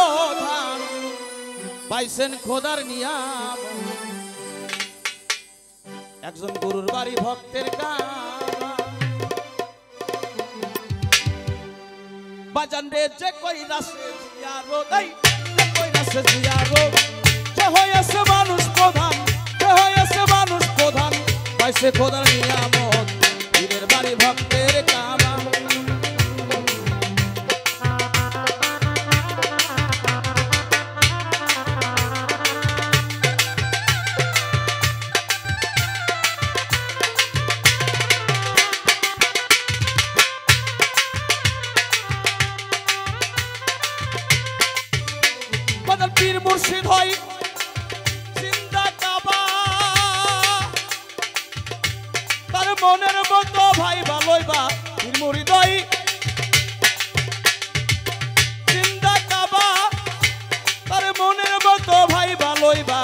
প্রধান পাইছেন খোদার নিয়াম একজন গুরুর বাড়ি ভক্তের কাবা বাজান রে যে কইরাছে জিয়ারত এই যে কইরাছে জিয়ারত যে হইছে মানুষ প্রধান যে হইছে মানুষ প্রধান পাইছে খোদার নিয়ামত পীরের বাড়ি ভক্তের কাবা পীর মুর্শিদ হই জিন্দা কাবা তার মনের মতো ভাই ভালোইবা পীর মুরিদ হই জিন্দা কাবা তার মনের মতো ভাই ভালোইবা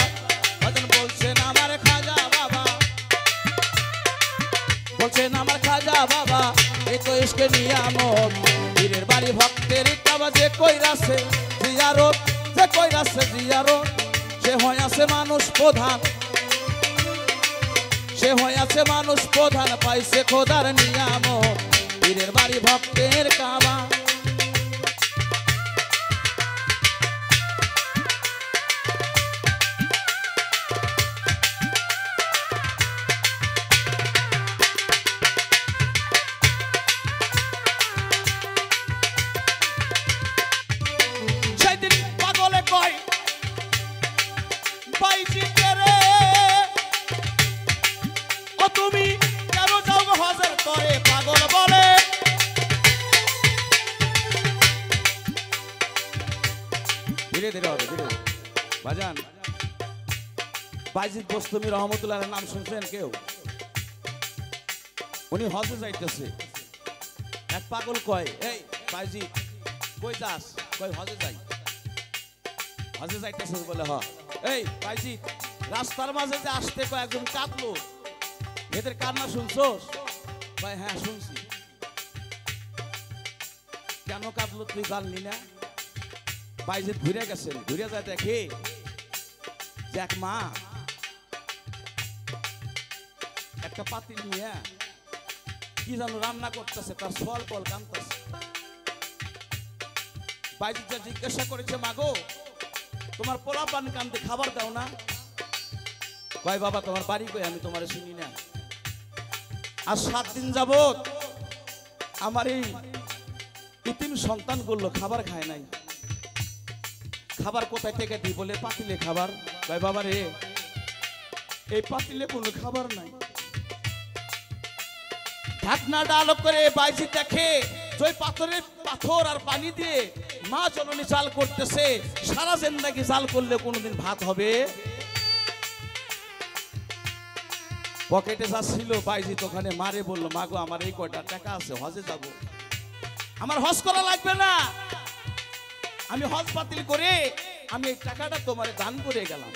ভজন বলছেন আমার খাজা বাবা বলছেন আমার খাজা বাবা এই তো ইশকে নিয়ামত পীরের বাড়ি ভক্তের কাবা যে কইরাছে জিয়ারত যে কইরাছে জিয়ারত সে হইছে মানুষ প্রধান সে হইছে মানুষ প্রধান পাইছে খোদার নিয়ামত পীরের বাড়ি ভক্তের কাবা তুমি কেন যাও হজের করে পাগল বলে ধীরে ধীরে হবে ধীরে বাজান বাইজিদ বোস্তমি রহমতুল্লাহর নাম শুনছেন কেউ উনি হজে যাইতেছে এক পাগল কয় এই বাইজিদ কই যাস কই হজে যাই হজে যাইতেছে বলে হ এই বাইজিদ রাস্তার মাঝে যে আসতে কয়েকজন কাঁদলো এদের কান্না শুনছোস ভাই হ্যাঁ শুনছি কেন কাঁদলো তুই জানলি না বাইজিদ ঘুরে গেছেন ঘুরে যায় দেখে যে এক মা একটা পাতিল নিয়ে কি যেন রান্না করতেছে তার ফল ফল কাঁদতেছে বাইজিদ যা জিজ্ঞাসা করেছে মাগো তোমার পোলা পান কান্দে খাবার দাও না কয় বাবা তোমার বাড়ি কই আমি তোমার চিনি না আর 7 দিন যাবত আমার এই ইতিম সন্তানগুলো খাবার খায় নাই খাবার কোথায় থেকে দিই বলে পাতিলে খাবার কয় বাবা রে এই পাতিলে কোনো খাবার নাই ঢাকনা ডাল করে বাইজি দেখে ওই পাথর আর পানি দিয়ে মা জননী জাল করতেছে সারা জিন্দেগি জাল করলে কোনোদিন ভাত হবে পকেটে যা ছিল বাইজি ওখানে মারে বললো মাগো আমার এই কয়টা টাকা আছে হজে যাব আমার হজ করা লাগবে না আমি হজ বাতিল করে আমি এই টাকাটা তোমারে দান করে গেলাম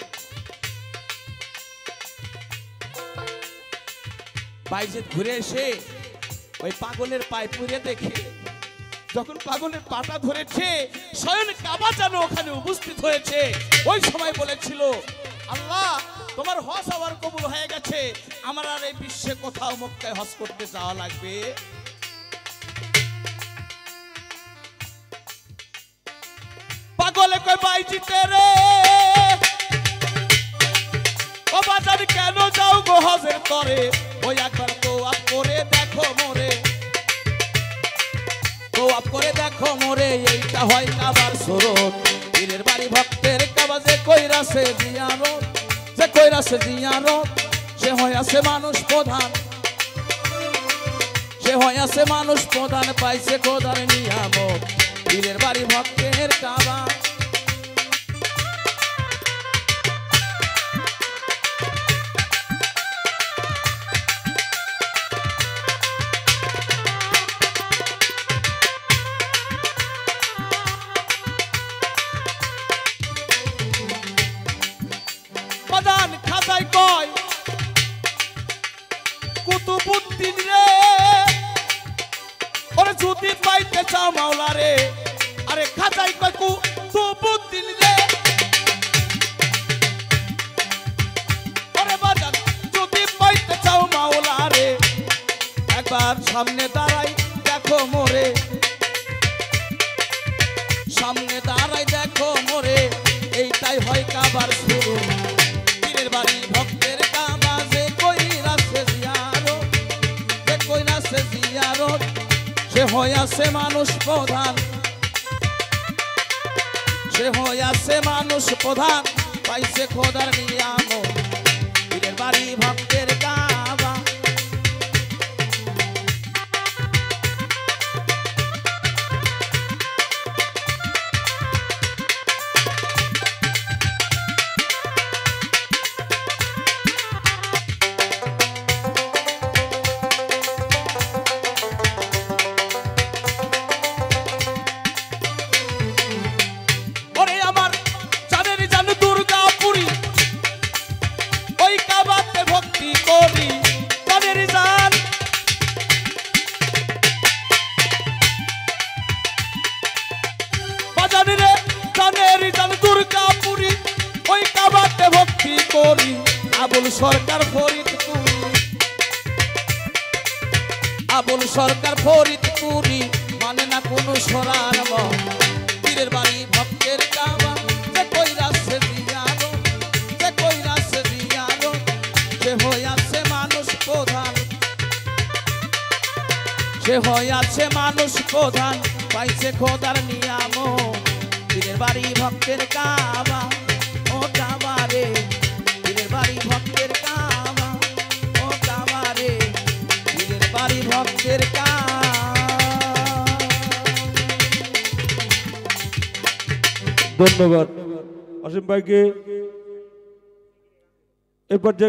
বাইজি ঘুরে এসে ওই পাগলের পায়ে পুড়ে দেখে যখন পাগলের পাটা ধরেছে স্বয়ং কাবা যেন ওখানে উপস্থিত হয়েছে ওই সময় বলেছিল আল্লাহ তোমার হজ আবার কবুল হয়ে গেছে আমার আর এই বিশ্বে কোথাও মক্কায় হজ করতে যাওয়া লাগবে পাগলে কই বাইজিতে রে ও বাজার কেন যাও গো হজের তরে ওই একবার তো আপ করে দেখো মোরে তো আপ করে দেখো মোরে এইটা হয় কাবার সুরত পীরের বাড়ি ভক্তের কাবা যে কইরাছে জিয়ারত যে কইরাছে জিয়ারত সে হইছে মানুষ প্রধান সে হইছে মানুষ প্রধান পাইছে খোদার নিয়ামত পীরের বাড়ি ভক্তের কাবা প্রধান খাতায় কয় কুতুবুদ্দিন রে ওরে যদি পাইতে চাও মাওলা রে আরে খাতায় কয় কুতুবুদ্দিন সামনে দাঁড়াই দেখো মোরে, সামনে দাঁড়াই দেখো মোরে, এইটাই হয় কাবার শুরু। পীরের বাড়ি ভক্তের কাবা, যে কইরাছে জিয়ারত, যে কইরাছে জিয়ারত, সে হইয়াছে মানুষ প্রধান, সে হইয়াছে মানুষ প্রধান, পাইছে খোদার নিয়ামত। পীরের বাড়ি ভক্তের কাবা। আবুল সরকার ফরিদপুরি, আবুল সরকার ফরিদপুরি, মানে না কোনো সরার মন। পীরের বাড়ি ভক্তের কাবা, যে কইরাছে জিয়ারত, যে কইরাছে জিয়ারত, সে হইয়াছে মানুষ প্রধান, সে হইয়াছে মানুষ প্রধান, পাইছে খোদার নিয়ামত। পীরের বাড়ি ভক্তের কাবা, ও কাবা রে, পীরের বাড়ি ভক্তের কাবা, ও কাবা রে, পীরের বাড়ি ভক্তের কাবা। ধন্যবাদ অসীম ভাইকে। এরপর যে